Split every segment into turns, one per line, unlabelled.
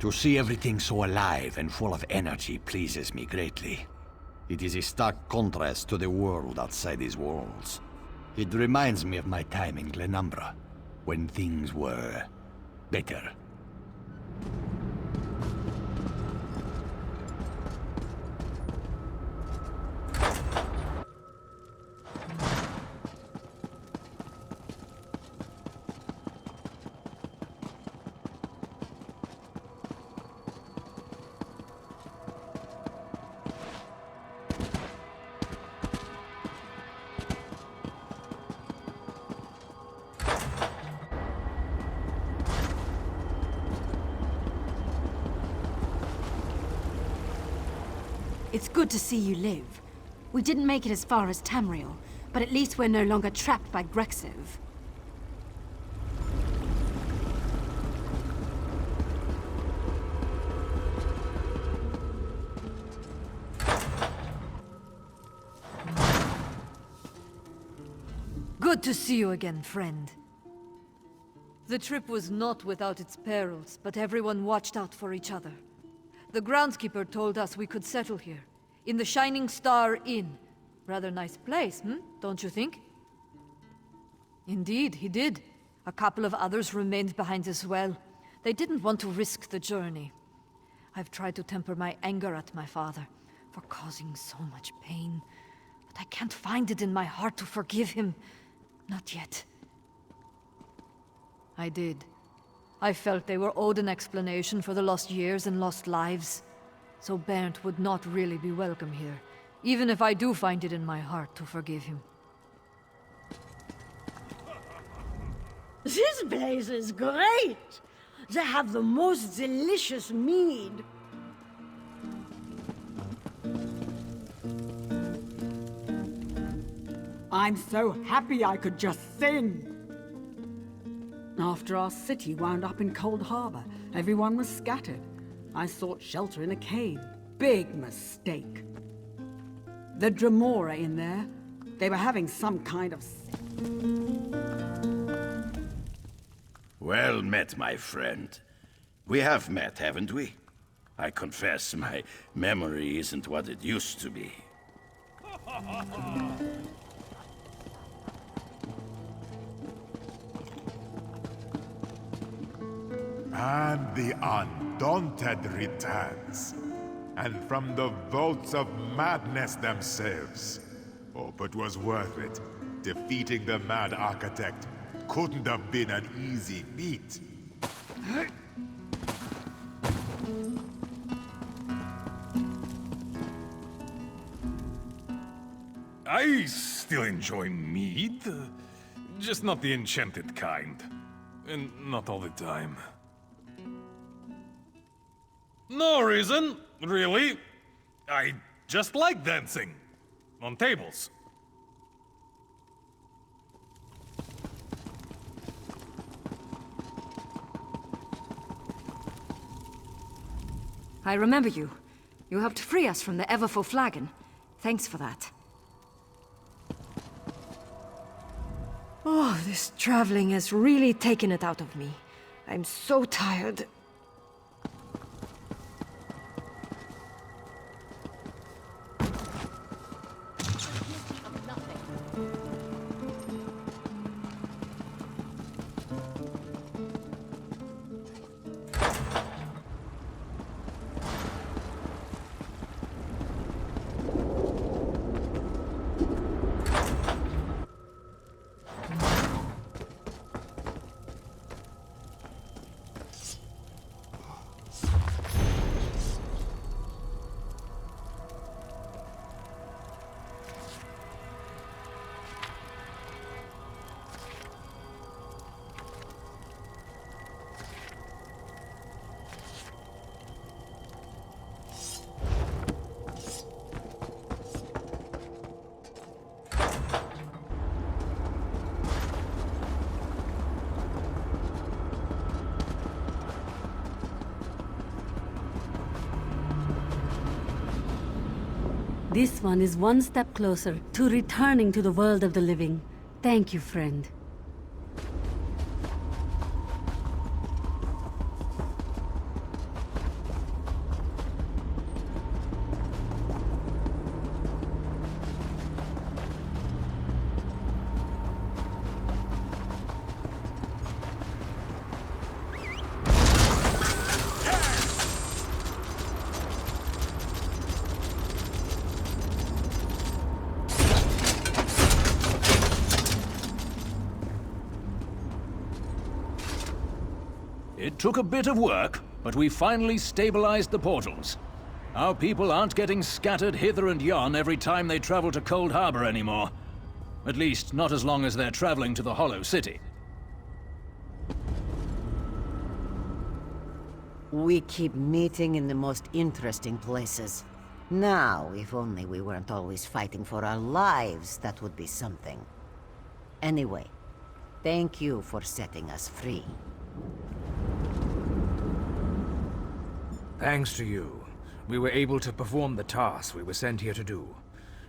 To see everything so alive and full of energy pleases me greatly. It is a stark contrast to the world outside these walls. It reminds me of my time in Glenumbra, when things were better.
It's good to see you live. We didn't make it as far as Tamriel, but at least we're no longer trapped by Grexov.
Good to see you again, friend. The trip was not without its perils, but everyone watched out for each other. The groundskeeper told us we could settle here, in the Shining Star Inn. Rather nice place, don't you think? Indeed, he did. A couple of others remained behind as well. They didn't want to risk the journey. I've tried to temper my anger at my father for causing so much pain, but I can't find it in my heart to forgive him. Not yet. I did. I felt they were owed an explanation for the lost years and lost lives. So Bernd would not really be welcome here, even if I do find it in my heart to forgive him.
This place is great! They have the most delicious mead.
I'm so happy I could just sing! After our city wound up in Cold Harbor, everyone was scattered. I sought shelter in a cave. Big mistake. The Dremora in there, they were having some kind of...
Well met, my friend. We have met, haven't we? I confess my memory isn't what it used to be.
And the Undaunted returns, and from the vaults of madness themselves. Hope it was worth it. Defeating the Mad Architect couldn't have been an easy feat.
I still enjoy mead, just not the enchanted kind. And not all the time. No reason, really. I just like dancing. On tables.
I remember you. You helped free us from the Everfull Flagon. Thanks for that. Oh, this traveling has really taken it out of me. I'm so tired.
This one is one step closer to returning to the world of the living. Thank you, friend.
It took a bit of work, but we finally stabilized the portals. Our people aren't getting scattered hither and yon every time they travel to Cold Harbor anymore. At least, not as long as they're traveling to the Hollow City.
We keep meeting in the most interesting places. Now, if only we weren't always fighting for our lives, that would be something. Anyway, thank you for setting us free.
Thanks to you, we were able to perform the task we were sent here to do.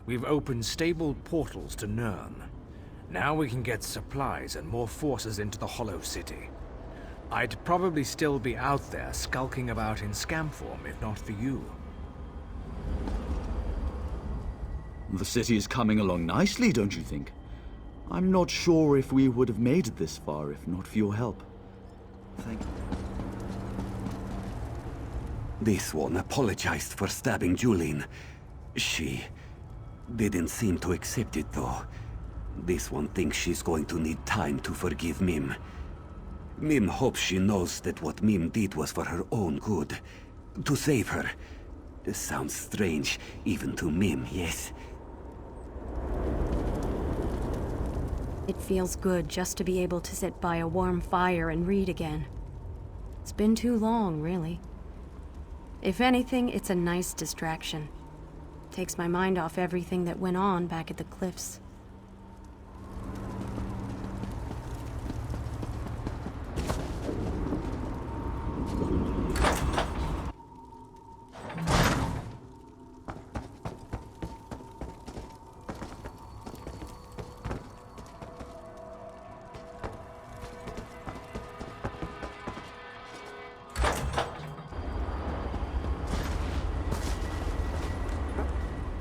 We've opened stable portals to Nirn. Now we can get supplies and more forces into the Hollow City. I'd probably still be out there skulking about in scam form if not for you.
The city is coming along nicely, don't you think? I'm not sure if we would have made it this far if not for your help. Thank you.
This one apologized for stabbing Julene. She didn't seem to accept it, though. This one thinks she's going to need time to forgive Mim. Mim hopes she knows that what Mim did was for her own good. To save her. This sounds strange, even to Mim, yes?
It feels good just to be able to sit by a warm fire and read again. It's been too long, really. If anything, it's a nice distraction. Takes my mind off everything that went on back at the cliffs.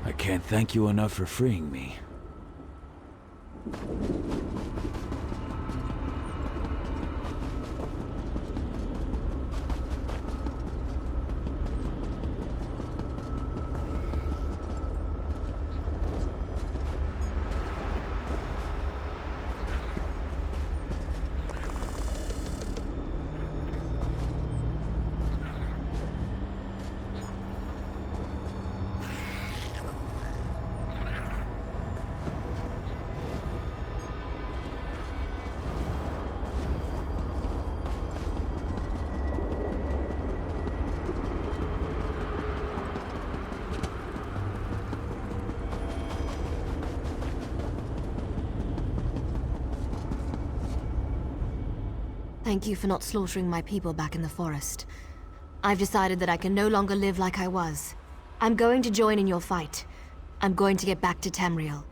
I can't thank you enough for freeing me.
Thank you for not slaughtering my people back in the forest. I've decided that I can no longer live like I was. I'm going to join in your fight. I'm going to get back to Tamriel.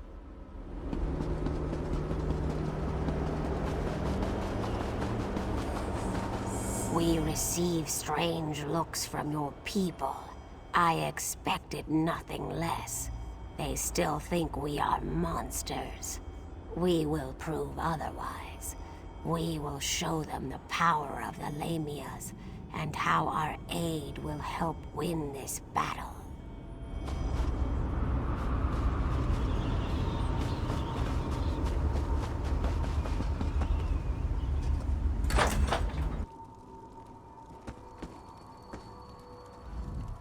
We receive strange looks from your people. I expected nothing less. They still think we are monsters. We will prove otherwise. We will show them the power of the Lamias and how our aid will help win this battle.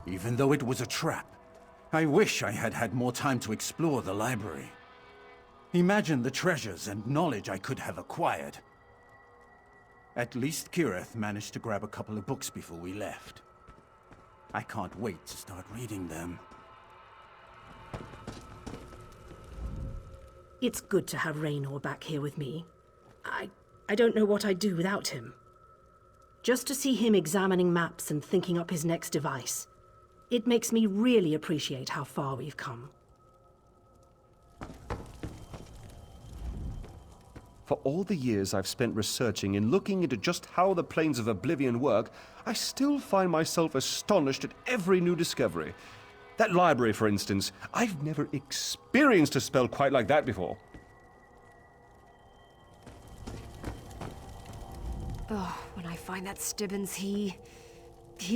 Even though it was a trap, I wish I had had more time to explore the library. Imagine the treasures and knowledge I could have acquired. At least Kirith managed to grab a couple of books before we left. I can't wait to start reading them.
It's good to have Raynor back here with me. I don't know what I'd do without him. Just to see him examining maps and thinking up his next device, it makes me really appreciate how far we've come.
For all the years I've spent researching and looking into just how the planes of Oblivion work, I still find myself astonished at every new discovery. That library, for instance, I've never experienced a spell quite like that before.
Oh, when I find that Stibbons, he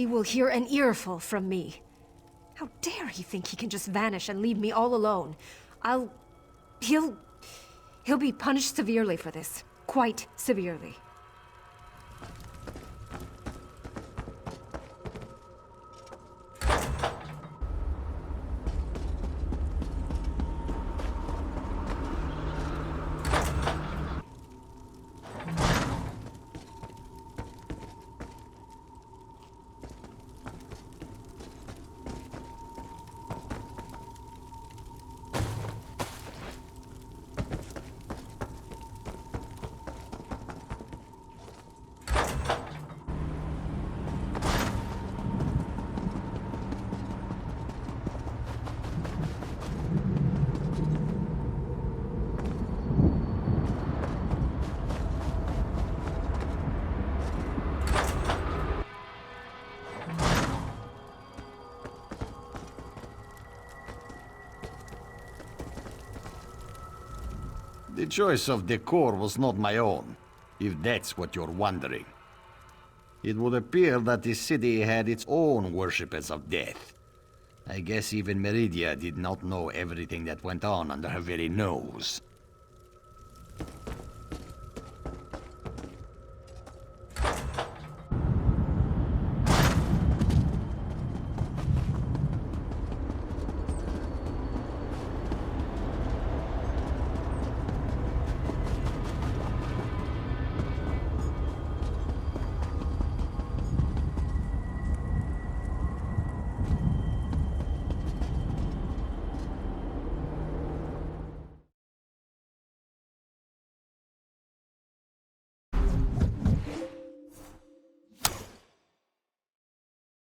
will hear an earful from me. How dare he think he can just vanish and leave me all alone? He'll be punished severely for this. Quite severely.
The choice of decor was not my own, if that's what you're wondering. It would appear that the city had its own worshippers of death. I guess even Meridia did not know everything that went on under her very nose.